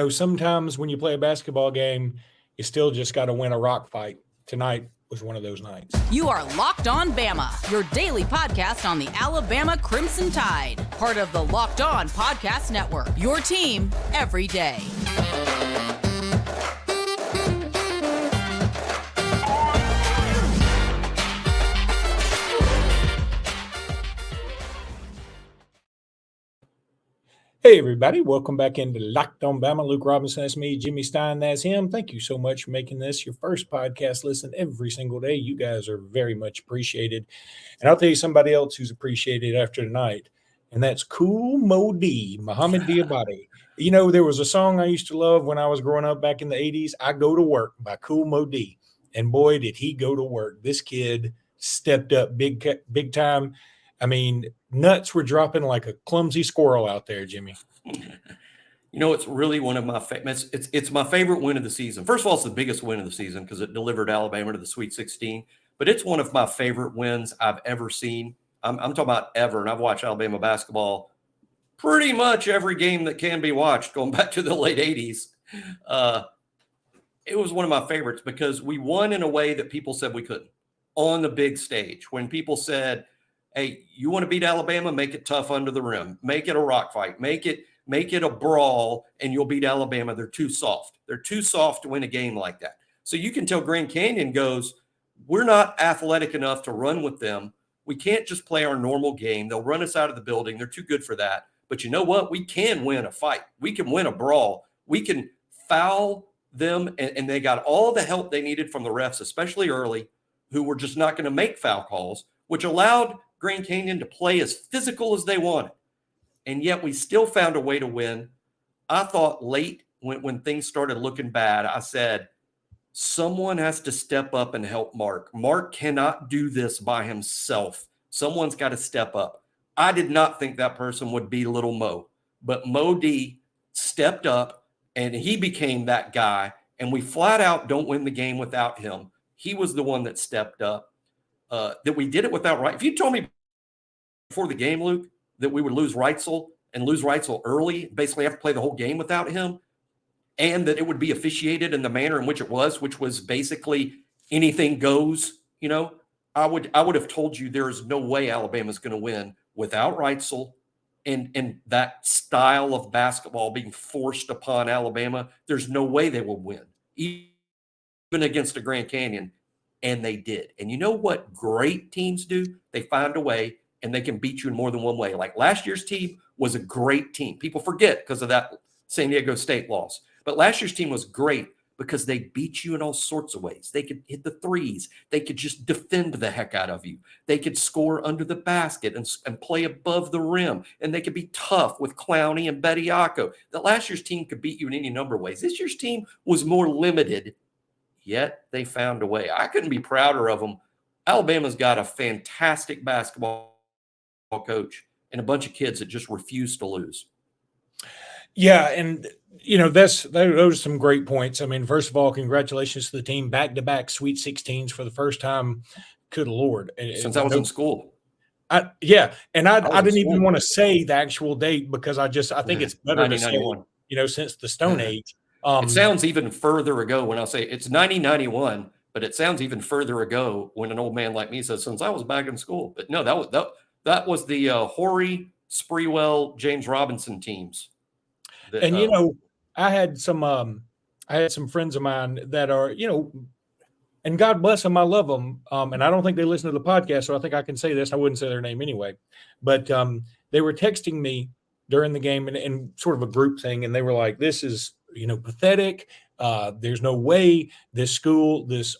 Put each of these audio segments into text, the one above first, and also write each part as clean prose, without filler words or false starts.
Sometimes when you play a basketball game, you still just got to win a rock fight. Tonight was one of those nights. You are Locked On Bama, your daily podcast on the Alabama Crimson Tide. Part of the Locked On Podcast Network, your team every day. Hey, everybody. Welcome back into Locked On Bama. Luke Robinson, that's me. Jimmy Stein, that's him. Thank you so much for making this your first podcast listen every single day. You guys are very much appreciated. And I'll tell you somebody else who's appreciated after tonight, and that's Cool Mo D, Muhammad Diabate. There was a song I used to love when I was growing up back in the 80s, I Go to Work by Cool Mo D. And boy, did he go to work. This kid stepped up big time. I mean, nuts were dropping like a clumsy squirrel out there, Jimmy. It's really one of my favorites. It's my favorite win of the season. First of all, it's the biggest win of the season because it delivered Alabama to the Sweet 16. But it's one of my favorite wins I've ever seen. I'm talking about ever, and I've watched Alabama basketball pretty much every game that can be watched going back to the late 80s. It was one of my favorites because we won in a way that people said we couldn't on the big stage. When people said, hey, you want to beat Alabama? Make it tough under the rim. Make it a rock fight. Make it a brawl, and you'll beat Alabama. They're too soft. They're too soft to win a game like that. So you can tell Grand Canyon goes, we're not athletic enough to run with them. We can't just play our normal game. They'll run us out of the building. They're too good for that. But you know what? We can win a fight. We can win a brawl. We can foul them, and they got all the help they needed from the refs, especially early, who were just not going to make foul calls, which allowed Grand Canyon to play as physical as they wanted. And yet we still found a way to win. I thought late when things started looking bad, I said, someone has to step up and help Mark. Mark cannot do this by himself. Someone's got to step up. I did not think that person would be little Mo, but Mo D stepped up and he became that guy. And we flat out don't win the game without him. He was the one that stepped up. That we did it without right. If you told me before the game, Luke, that we would lose Reitzel early, basically have to play the whole game without him, and that it would be officiated in the manner in which it was, which was basically anything goes, I would have told you there is no way Alabama's going to win without Reitzel and that style of basketball being forced upon Alabama. There's no way they will win, even against a Grand Canyon. And they did. And you know what great teams do? They find a way, and they can beat you in more than one way. Like last year's team was a great team. People forget because of that San Diego State loss. But last year's team was great because they beat you in all sorts of ways. They could hit the threes. They could just defend the heck out of you. They could score under the basket and play above the rim. And they could be tough with Clowney and Bediako. The last year's team could beat you in any number of ways. This year's team was more limited, yet they found a way. I couldn't be prouder of them. Alabama's got a fantastic basketball coach and a bunch of kids that just refuse to lose. Yeah, and those are some great points. I mean, first of all, congratulations to the team, back-to-back Sweet 16s for the first time. Good Lord, since I was in school. I didn't even want to say the actual date because I think it's better to say, since the Stone Age. It sounds even further ago when I say it's 1991, but it sounds even further ago when an old man like me says, since I was back in school. But no, that was the Horry, Sprewell, James Robinson teams. I had some friends of mine that are, and God bless them, I love them. And I don't think they listen to the podcast, so I think I can say this. I wouldn't say their name anyway, but they were texting me during the game and sort of a group thing, and they were like, this is pathetic. There's no way this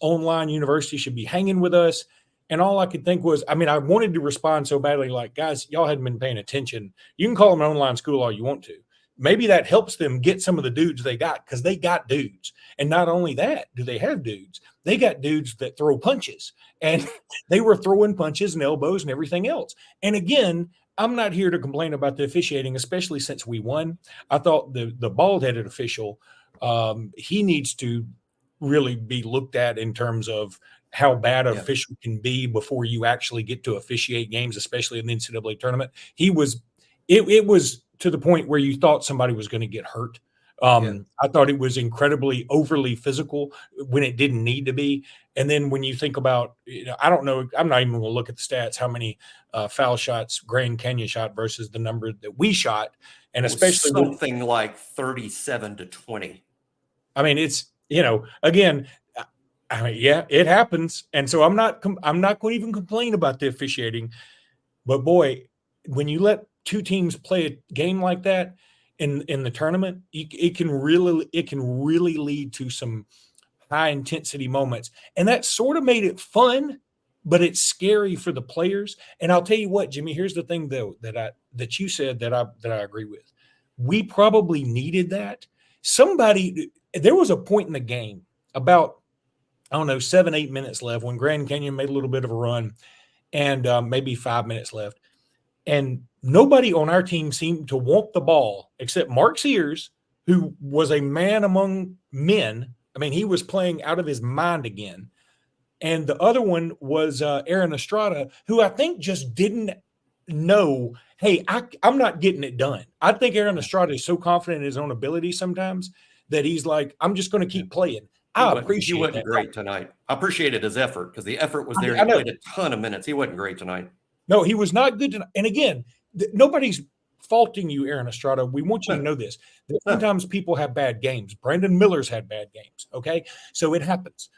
online university should be hanging with us. And all I could think was, I wanted to respond so badly, like, guys, y'all hadn't been paying attention. You can call them an online school all you want to. Maybe that helps them get some of the dudes they got because they got dudes. And not only that, do they have dudes? They got dudes that throw punches. And they were throwing punches and elbows and everything else. And again, I'm not here to complain about the officiating, especially since we won. I thought the bald-headed official, he needs to really be looked at in terms of how bad an official can be before you actually get to officiate games, especially in the NCAA tournament. It was to the point where you thought somebody was going to get hurt. I thought it was incredibly overly physical when it didn't need to be. And then when you think about, I don't know, I'm not even going to look at the stats, how many foul shots Grand Canyon shot versus the number that we shot. And especially something like 37-20. I mean, it's, again, I mean, yeah, it happens. And so I'm not going to even complain about the officiating. But boy, when you let two teams play a game like that in the tournament, it can really lead to some high intensity moments. And that sort of made it fun, but it's scary for the players. And I'll tell you what, Jimmy, here's the thing though, that you said that I agree with. We probably needed that. There was a point in the game about, 7-8 minutes left when Grand Canyon made a little bit of a run, and maybe 5 minutes left. And nobody on our team seemed to want the ball except Mark Sears, who was a man among men. I mean, he was playing out of his mind again. And the other one was Aaron Estrada, who I think just didn't know, hey, I'm not getting it done. I think Aaron Estrada is so confident in his own ability sometimes that he's like, I'm just going to keep playing. He wasn't great tonight. I appreciated his effort because the effort was there. He played a ton of minutes. He wasn't great tonight. No, he was not good tonight. And again, nobody's faulting you, Aaron Estrada. We want you to know this. That sometimes people have bad games. Brandon Miller's had bad games, okay? So it happens.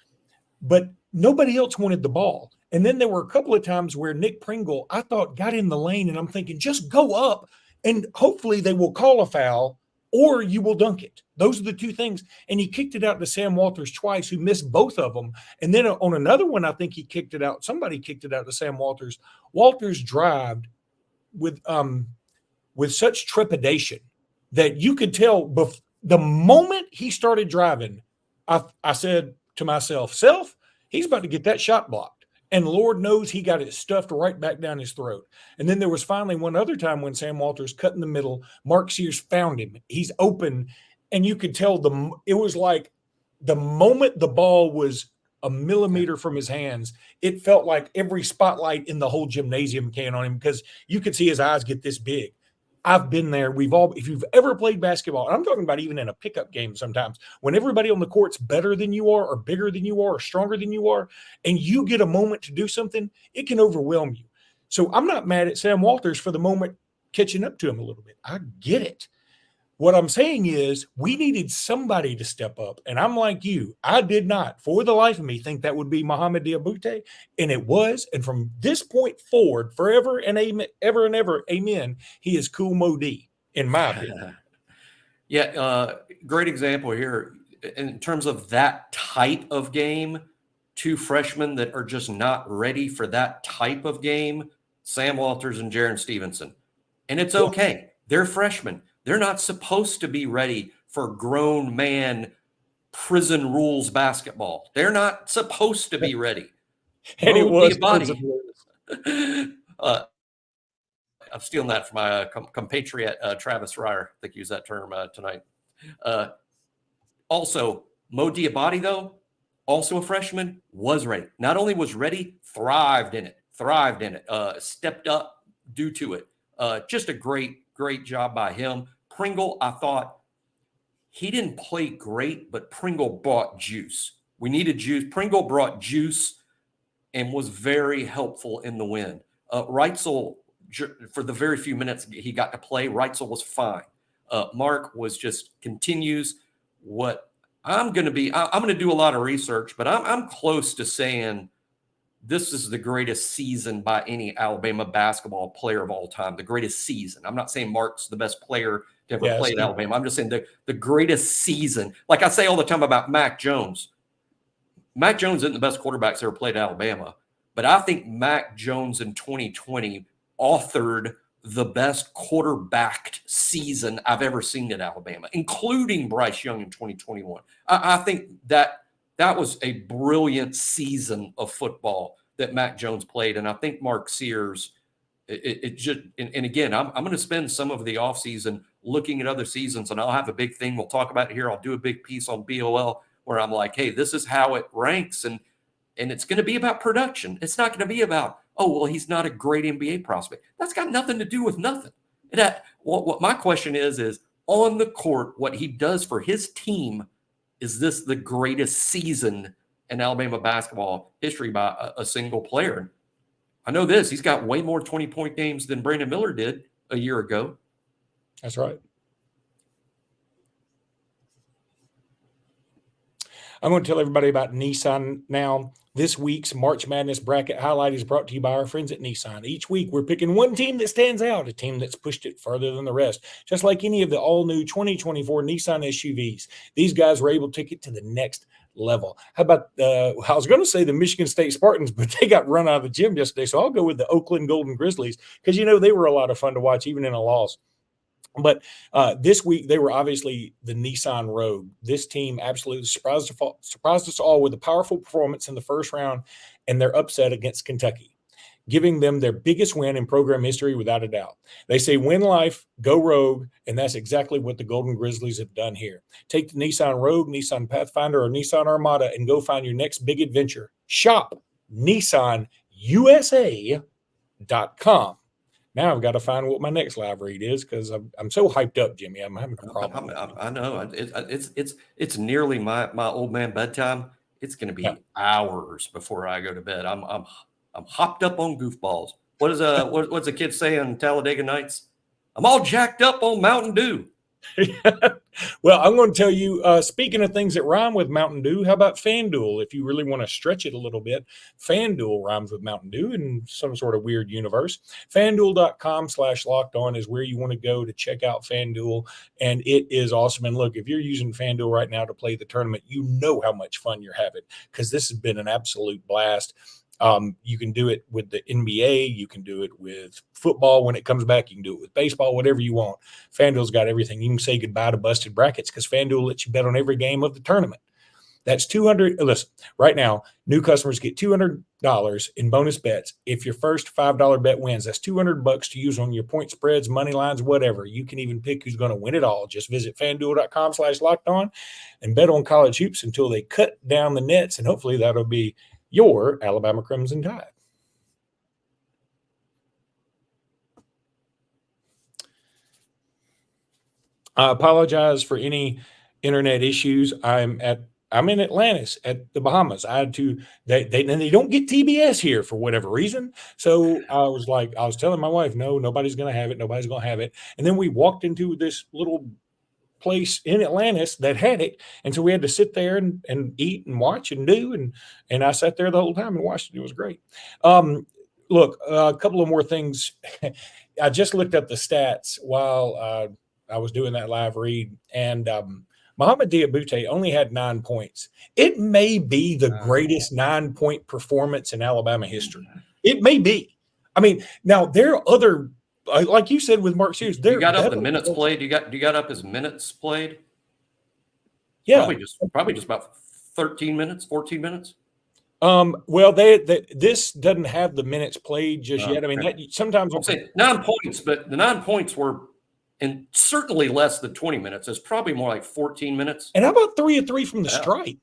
But nobody else wanted the ball. And then there were a couple of times where Nick Pringle, I thought, got in the lane, and I'm thinking, just go up, and hopefully they will call a foul or you will dunk it. Those are the two things. And he kicked it out to Sam Walters twice, who missed both of them. And then on another one, I think he kicked it out. Somebody kicked it out to Sam Walters. Walters drived with such trepidation that you could tell the moment he started driving, I said to myself, he's about to get that shot blocked. And Lord knows he got it stuffed right back down his throat. And then there was finally one other time when Sam Walters cut in the middle. Mark Sears found him. He's open. And you could tell it was like the moment the ball was a millimeter from his hands, it felt like every spotlight in the whole gymnasium came on him because you could see his eyes get this big. I've been there. If you've ever played basketball, and I'm talking about even in a pickup game sometimes, when everybody on the court's better than you are or bigger than you are or stronger than you are, and you get a moment to do something, it can overwhelm you. So I'm not mad at Sam Walters for the moment catching up to him a little bit. I get it. What I'm saying is we needed somebody to step up. And I'm like you. I did not, for the life of me, think that would be Mohamed Diabate. And it was. And from this point forward, forever and amen, ever and ever, amen, he is Cool Mo D, in my opinion. Yeah, great example here. In terms of that type of game, two freshmen that are just not ready for that type of game, Sam Walters and Jaron Stevenson. And it's okay. They're freshmen. They're not supposed to be ready for grown man prison rules basketball. They're not supposed to be ready. And it was. I'm stealing that from my compatriot, Travis Reier. I think he used that term tonight. Also, Mo Diabate, though, also a freshman, was ready. Not only was ready, thrived in it, stepped up due to it. Just a great job by him. Pringle, I thought he didn't play great, but Pringle brought juice. We needed juice. Pringle brought juice and was very helpful in the win. Reitzel, for the very few minutes he got to play, Reitzel was fine. Mark was just continues what I'm going to be. I'm going to do a lot of research, but I'm close to saying this is the greatest season by any Alabama basketball player of all time. The greatest season. I'm not saying Mark's the best player to ever play at Alabama. I'm just saying the greatest season. Like I say all the time about Mac Jones. Mac Jones isn't the best quarterback that's ever played at Alabama, but I think Mac Jones in 2020 authored the best quarterbacked season I've ever seen at Alabama, including Bryce Young in 2021. I think that was a brilliant season of football that Mac Jones played. And I think Mark Sears, and again, I'm going to spend some of the offseason looking at other seasons, and I'll have a big thing. We'll talk about it here. I'll do a big piece on BOL where I'm like, hey, this is how it ranks. And it's going to be about production. It's not going to be about, oh, well, he's not a great NBA prospect. That's got nothing to do with nothing. What my question is on the court, what he does for his team, is this the greatest season in Alabama basketball history by a single player? I know this. He's got way more 20-point games than Brandon Miller did a year ago. That's right. I'm going to tell everybody about Nissan now. This week's March Madness bracket highlight is brought to you by our friends at Nissan. Each week, we're picking one team that stands out, a team that's pushed it further than the rest, just like any of the all-new 2024 Nissan SUVs. These guys were able to take it to the next level. How about, I was going to say the Michigan State Spartans, but they got run out of the gym yesterday, so I'll go with the Oakland Golden Grizzlies because, they were a lot of fun to watch, even in a loss. But this week, they were obviously the Nissan Rogue. This team absolutely surprised us all with a powerful performance in the first round and their upset against Kentucky, giving them their biggest win in program history without a doubt. They say win life, go Rogue, and that's exactly what the Golden Grizzlies have done here. Take the Nissan Rogue, Nissan Pathfinder, or Nissan Armada and go find your next big adventure. Shop NissanUSA.com. Now I've got to find what my next live read is because I'm so hyped up, Jimmy. I'm having a problem. I know it's nearly my old man bedtime. It's going to be hours before I go to bed. I'm hopped up on goofballs. What's the kid say on Talladega Nights? I'm all jacked up on Mountain Dew. Well, I'm going to tell you, speaking of things that rhyme with Mountain Dew, how about FanDuel? If you really want to stretch it a little bit, FanDuel rhymes with Mountain Dew in some sort of weird universe. FanDuel.com/lockedon is where you want to go to check out FanDuel, and it is awesome. And look, if you're using FanDuel right now to play the tournament, you know how much fun you're having because this has been an absolute blast. You can do it with the NBA. You can do it with football when it comes back. You can do it with baseball, whatever you want. FanDuel's got everything. You can say goodbye to busted brackets because FanDuel lets you bet on every game of the tournament. That's $200. Listen, right now, new customers get $200 in bonus bets if your first $5 bet wins. That's $200 to use on your point spreads, money lines, whatever. You can even pick who's going to win it all. Just visit FanDuel.com/lockedon and bet on college hoops until they cut down the nets, and hopefully that'll be your Alabama Crimson Tide. I apologize for any internet issues. I'm in Atlantis at the Bahamas. I had to, they don't get TBS here for whatever reason. So I was telling my wife, no, nobody's going to have it. Nobody's going to have it. And then we walked into this little place in Atlantis that had it. And so we had to sit there and eat and watch and do. And I sat there the whole time and watched it. It was great. Look, a couple of more things. I just looked up the stats while I was doing that live read, and Mohamed Diabate only had 9 points. It may be the greatest 9-point performance in Alabama history. It may be. I mean, now there are other, like you said with Mark Sears, you got up the minutes played. You got up his minutes played. Yeah, probably just about 13 minutes, 14 minutes. Well, this doesn't have the minutes played just yet. I mean, sometimes I'll say 9 points, but the 9 points were, and certainly less than 20 minutes. It's probably more like 14 minutes. And how about 3 of 3 from the stripe?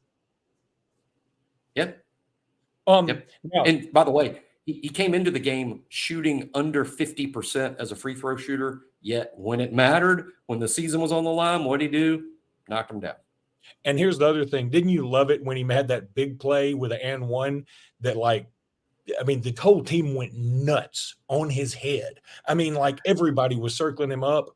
Yep. Yep. Now, and by the way, he came into the game shooting under 50% as a free throw shooter. Yet when it mattered, when the season was on the line, what did he do? Knocked him down. And here's the other thing. Didn't you love it when he had that big play with an and one that, like, I mean, the whole team went nuts on his head. I mean, like, everybody was circling him up,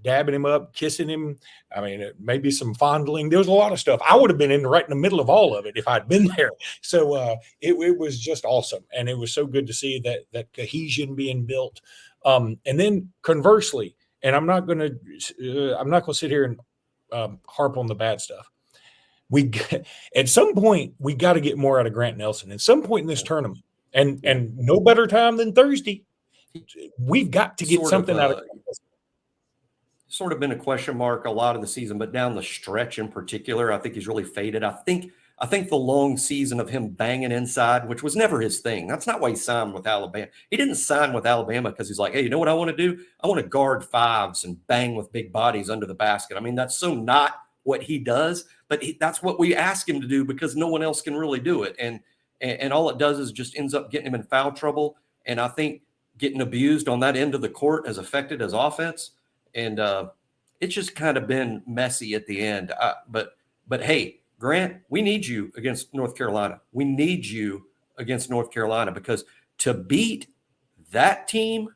dabbing him up, kissing him. I mean, maybe some fondling. There was a lot of stuff. I would have been right in the middle of all of it if I'd been there. So it was just awesome. And it was so good to see that cohesion being built. And then conversely, and I'm not going to sit here and harp on the bad stuff. At some point, we got to get more out of Grant Nelson. At some point in this tournament, and no better time than Thursday, we've got to get something out of Grant Nelson. Sort of been a question mark a lot of the season, but down the stretch in particular, I think he's really faded. I think the long season of him banging inside, which was never his thing. That's not why he signed with Alabama. He didn't sign with Alabama because he's like, hey, you know what I want to do? I want to guard fives and bang with big bodies under the basket. I mean, that's so not what he does, but that's what we ask him to do because no one else can really do it. And all it does is just ends up getting him in foul trouble. And I think getting abused on that end of the court has affected his offense. And it's just kind of been messy at the end. But hey, Grant, we need you against North Carolina. We need you against North Carolina, because to beat that team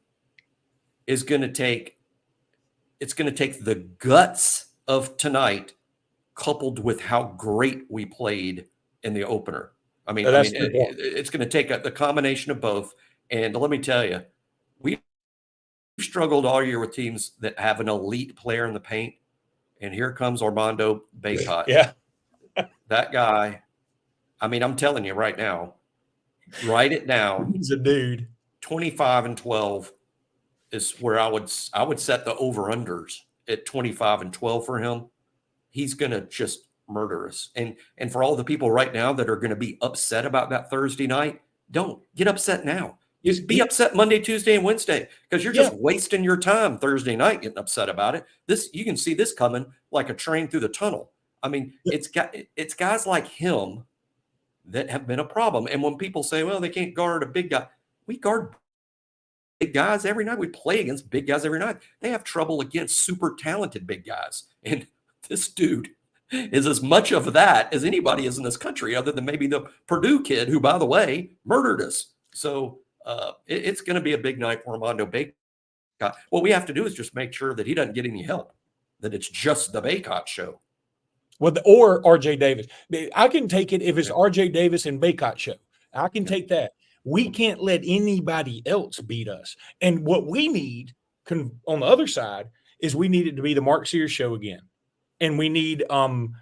is going to take the guts of tonight coupled with how great we played in the opener. It's going to take the combination of both. And let me tell you, we've struggled all year with teams that have an elite player in the paint. And here comes Armando Bacot. Yeah. That guy, I'm telling you right now, write it down. He's a dude. 25 and 12 is where I would set the over-unders at 25 and 12 for him. He's going to just murder us. And for all the people right now that are going to be upset about that Thursday night, don't get upset now. Just be upset Monday, Tuesday, and Wednesday, because you're just wasting your time Thursday night getting upset about it. You can see this coming like a train through the tunnel. It's guys like him that have been a problem. And when people say, well, they can't guard a big guy, we guard big guys every night. We play against big guys every night. They have trouble against super talented big guys. And this dude is as much of that as anybody is in this country, other than maybe the Purdue kid who, by the way, murdered us. So it's going to be a big night for Armando Bacot. What we have to do is just make sure that he doesn't get any help, that it's just the Bacot show. Well, or RJ Davis. I can take it if it's RJ Davis and Bacot show. I can take that. We can't let anybody else beat us. And what we need on the other side is we need it to be the Mark Sears show again. And we need Mark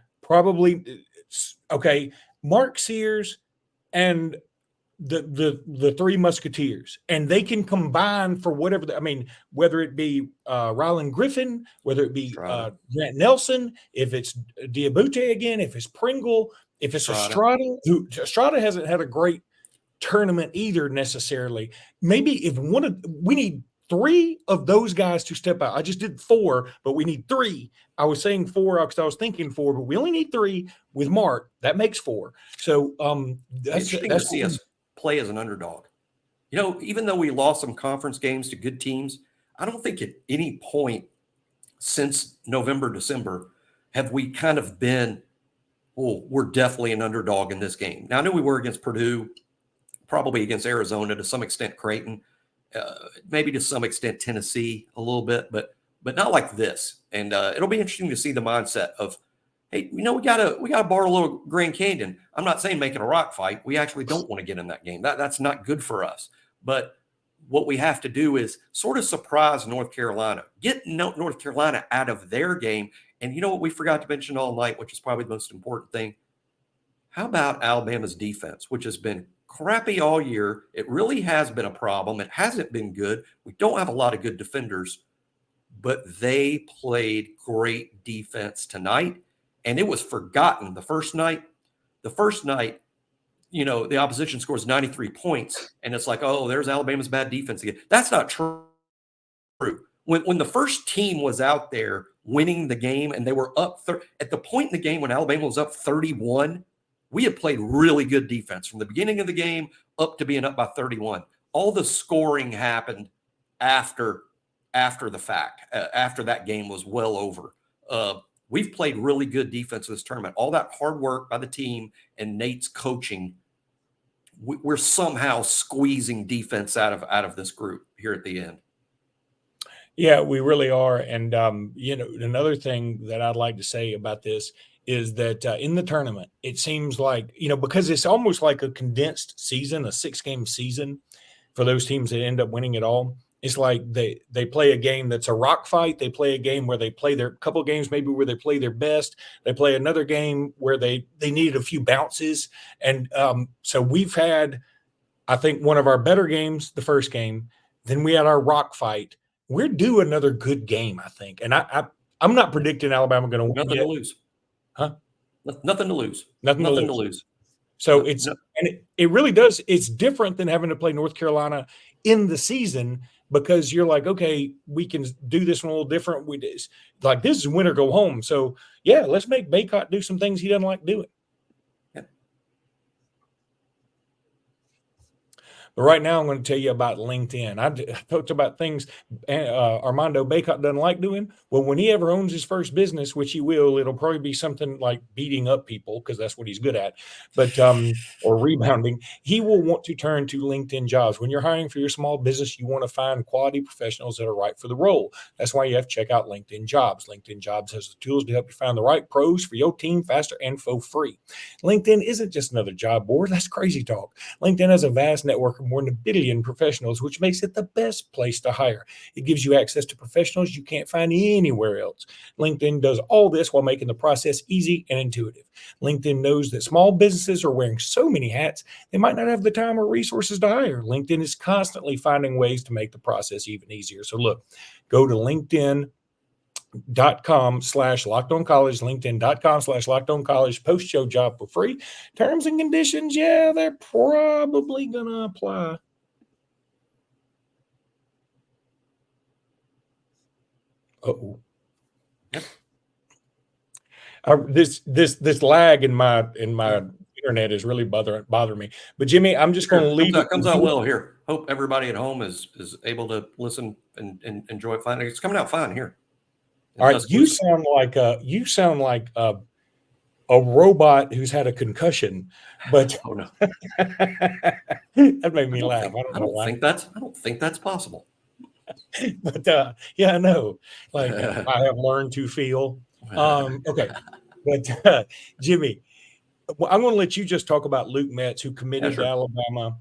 Sears and the Three Musketeers, and they can combine for whatever. Whether it be Rylan Griffin, whether it be Grant Nelson, if it's Diabute again, if it's Pringle, if it's Estrada. Estrada hasn't had a great tournament either necessarily. Maybe we need 3 of those guys to step out. I just did 4, but we need 3. I was saying 4 because I was thinking 4, but we only need 3 with Mark. That makes 4. So that's interesting to see us play as an underdog. Even though we lost some conference games to good teams, I don't think at any point since November, December have we kind of been, we're definitely an underdog in this game. Now, I know we were against Purdue, probably against Arizona, to some extent Creighton, maybe to some extent Tennessee a little bit, but not like this. And it'll be interesting to see the mindset of, hey, we gotta bar a little Grand Canyon. I'm not saying make it a rock fight. We actually don't want to get in that game. That's not good for us. But what we have to do is sort of surprise North Carolina, get North Carolina out of their game. And you know what we forgot to mention all night, which is probably the most important thing? How about Alabama's defense, which has been crappy all year? It really has been a problem. It hasn't been good. We don't have a lot of good defenders, but they played great defense tonight. And it was forgotten the first night. The opposition scores 93 points, and it's like, oh, there's Alabama's bad defense again. That's not true. When the first team was out there winning the game and they were up at the point in the game when Alabama was up 31, we had played really good defense from the beginning of the game up to being up by 31. All the scoring happened after the fact, after that game was well over. We've played really good defense in this tournament. All that hard work by the team and Nate's coaching, we're somehow squeezing defense out of this group here at the end. Yeah, we really are. And, another thing that I'd like to say about this is that in the tournament, it seems like, because it's almost like a condensed season, a 6-game season for those teams that end up winning it all. It's like they play a game that's a rock fight. They play a game where they play their couple of games maybe where they play their best. They play another game where they needed a few bounces. And so we've had, I think, one of our better games the first game. Then we had our rock fight. We're due another good game, I think. And I'm not predicting Alabama going to win. Nothing to lose. Huh? Nothing to lose. Nothing to lose. So it really does. It's different than having to play North Carolina in the season, because you're like, okay, we can do this one a little different. This is win or go home. So yeah, let's make Bacot do some things he doesn't like doing. Yeah. But right now, I'm going to tell you about LinkedIn. I talked about things Armando Baycott doesn't like doing. Well, when he ever owns his first business, which he will, it'll probably be something like beating up people because that's what he's good at, but or rebounding. He will want to turn to LinkedIn Jobs. When you're hiring for your small business, you want to find quality professionals that are right for the role. That's why you have to check out LinkedIn Jobs. LinkedIn Jobs has the tools to help you find the right pros for your team faster and for free. LinkedIn isn't just another job board. That's crazy talk. LinkedIn has a vast network of more than 1 billion professionals, which makes it the best place to hire. It gives you access to professionals you can't find anywhere else. LinkedIn does all this while making the process easy and intuitive. LinkedIn knows that small businesses are wearing so many hats, they might not have the time or resources to hire. LinkedIn is constantly finding ways to make the process even easier. So look, go to LinkedIn.com/LockedOnCollege, LinkedIn.com/LockedOnCollege, post your job for free. Terms and conditions, yeah, they're probably going to apply. Uh-oh. Yep. This lag in my internet is really bothering me. But Jimmy, I'm just going to leave it. Comes out well here. Hope everybody at home is able to listen and enjoy it fine. It's coming out fine here. All right, you sound like a robot who's had a concussion, but oh no, that made me laugh. I don't think that's possible. But yeah, I know. Like I have learned to feel. Okay, but Jimmy, I'm going to let you just talk about Luke Metz, who committed to Alabama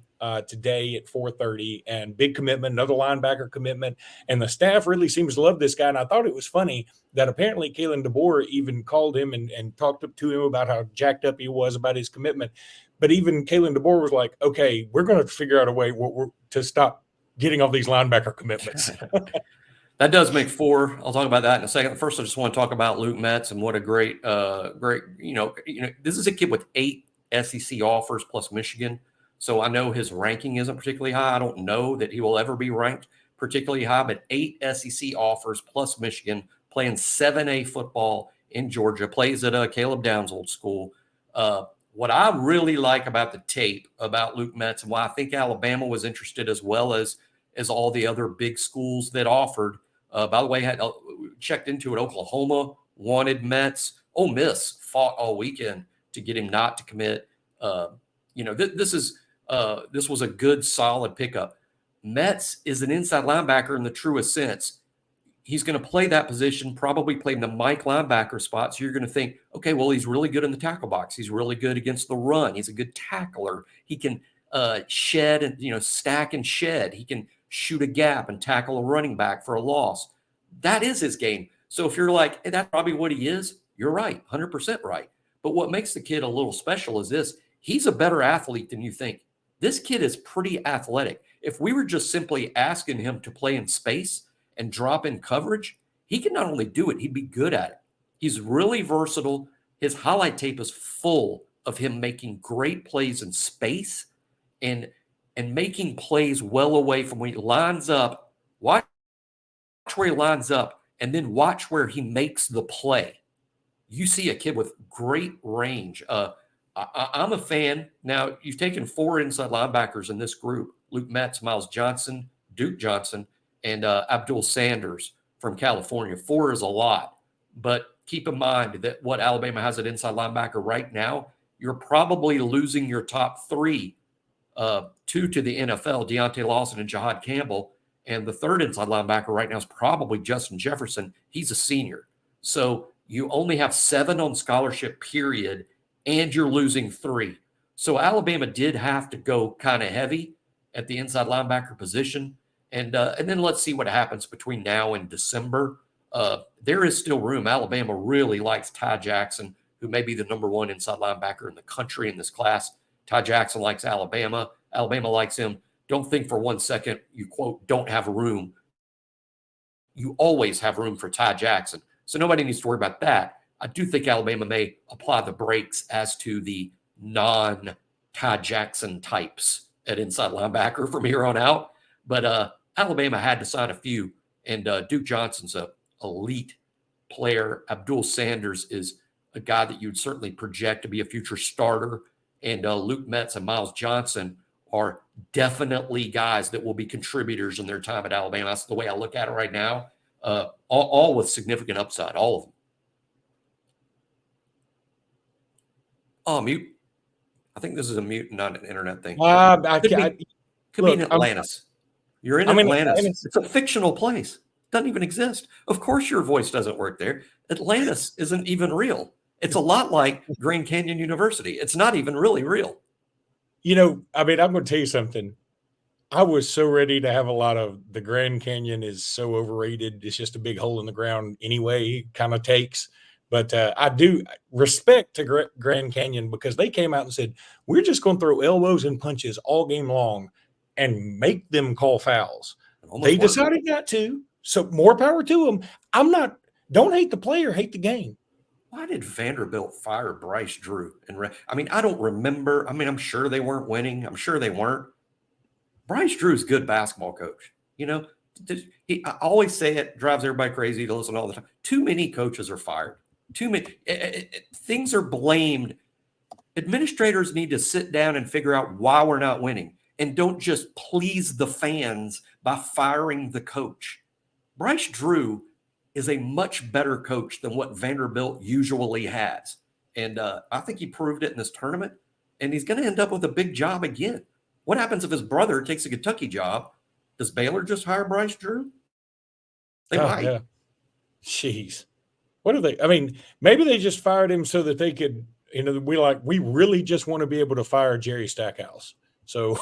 today at 4:30, and big commitment, another linebacker commitment, and the staff really seems to love this guy. And I thought it was funny that apparently Kalen DeBoer even called him and talked to him about how jacked up he was about his commitment. But even Kalen DeBoer was like, "Okay, we're going to figure out a way to stop getting all these linebacker commitments." That does make 4. I'll talk about that in a second. First, I just want to talk about Luke Metz and what a great, this is a kid with 8 SEC offers plus Michigan. So I know his ranking isn't particularly high. I don't know that he will ever be ranked particularly high, but 8 SEC offers plus Michigan, playing 7A football in Georgia, plays at Caleb Downs' old school. What I really like about the tape about Luke Metz and why I think Alabama was interested as well as all the other big schools that offered. By the way, had checked into it. Oklahoma wanted Metz. Ole Miss fought all weekend to get him not to commit. This was a good, solid pickup. Metz is an inside linebacker in the truest sense. He's going to play that position, probably playing the Mike linebacker spot. So you're going to think, okay, well, he's really good in the tackle box. He's really good against the run. He's a good tackler. He can shed and stack and shed. He can shoot a gap and tackle a running back for a loss. That is his game. So if you're like, hey, that's probably what he is, you're right, 100% right. But what makes the kid a little special is this. He's a better athlete than you think. This kid is pretty athletic. If we were just simply asking him to play in space and drop in coverage, he can not only do it, he'd be good at it. He's really versatile. His highlight tape is full of him making great plays in space and making plays well away from when he lines up. Watch where he lines up and then watch where he makes the play. You see a kid with great range. I'm a fan. Now, you've taken 4 inside linebackers in this group: Luke Metz, Miles Johnson, Duke Johnson, and Abdul Sanders from California. 4 is a lot. But keep in mind that what Alabama has at inside linebacker right now, you're probably losing your top 3, 2 to the NFL, Deontay Lawson and Jahad Campbell. And the 3rd inside linebacker right now is probably Justin Jefferson. He's a senior. So you only have 7 on scholarship, period, and you're losing 3. So Alabama did have to go kind of heavy at the inside linebacker position. And then let's see what happens between now and December. There is still room. Alabama really likes Ty Jackson, who may be the number 1 inside linebacker in the country in this class. Ty Jackson likes Alabama. Alabama likes him. Don't think for one second you, quote, don't have room. You always have room for Ty Jackson. So nobody needs to worry about that. I do think Alabama may apply the brakes as to the non-Ty Jackson types at inside linebacker from here on out. But Alabama had to sign a few, and Duke Johnson's an elite player. Abdul Sanders is a guy that you'd certainly project to be a future starter. And Luke Metz and Miles Johnson are definitely guys that will be contributors in their time at Alabama. That's the way I look at it right now. All with significant upside, all of them. Oh, mute. I think this is a mute, not an internet thing. Could be in Atlantis. You're in Atlantis. It's a fictional place. It doesn't even exist. Of course your voice doesn't work there. Atlantis isn't even real. It's a lot like Grand Canyon University. It's not even really real. I'm going to tell you something. I was so ready to have a lot of the Grand Canyon is so overrated. It's just a big hole in the ground anyway, kind of takes. But I do respect to Grand Canyon because they came out and said, we're just going to throw elbows and punches all game long and make them call fouls. They decided not to. So more power to them. Don't hate the player, hate the game. Why did Vanderbilt fire Bryce Drew? I don't remember. I'm sure they weren't winning. I'm sure they weren't. Bryce Drew's a good basketball coach. I always say it, drives everybody crazy to listen all the time. Too many coaches are fired. Too many things are blamed. Administrators need to sit down and figure out why we're not winning, and don't just please the fans by firing the coach. Bryce Drew is a much better coach than what Vanderbilt usually has. And I think he proved it in this tournament, and he's going to end up with a big job again. What happens if his brother takes a Kentucky job? Does Baylor just hire Bryce Drew? They might. Yeah. Jeez. What are they? Maybe they just fired him so that they could, we really just want to be able to fire Jerry Stackhouse. So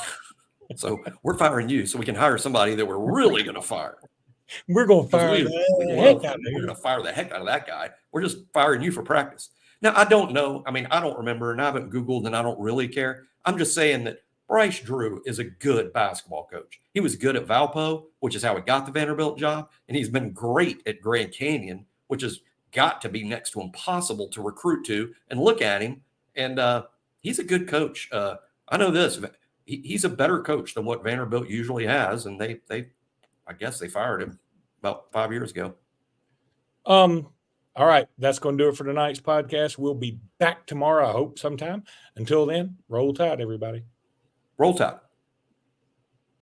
we're firing you so we can hire somebody that we're really going to fire. We're going to fire we're going to fire the heck out of that guy. We're just firing you for practice. Now, I don't know. I don't remember, and I haven't Googled, and I don't really care. I'm just saying that Bryce Drew is a good basketball coach. He was good at Valpo, which is how he got the Vanderbilt job, and he's been great at Grand Canyon, which has got to be next to impossible to recruit to. And look at him, and he's a good coach. I know this. He's a better coach than what Vanderbilt usually has, and I guess they fired him about 5 years ago. All right. That's going to do it for tonight's podcast. We'll be back tomorrow, I hope, sometime. Until then, roll tide, everybody. Roll Tide.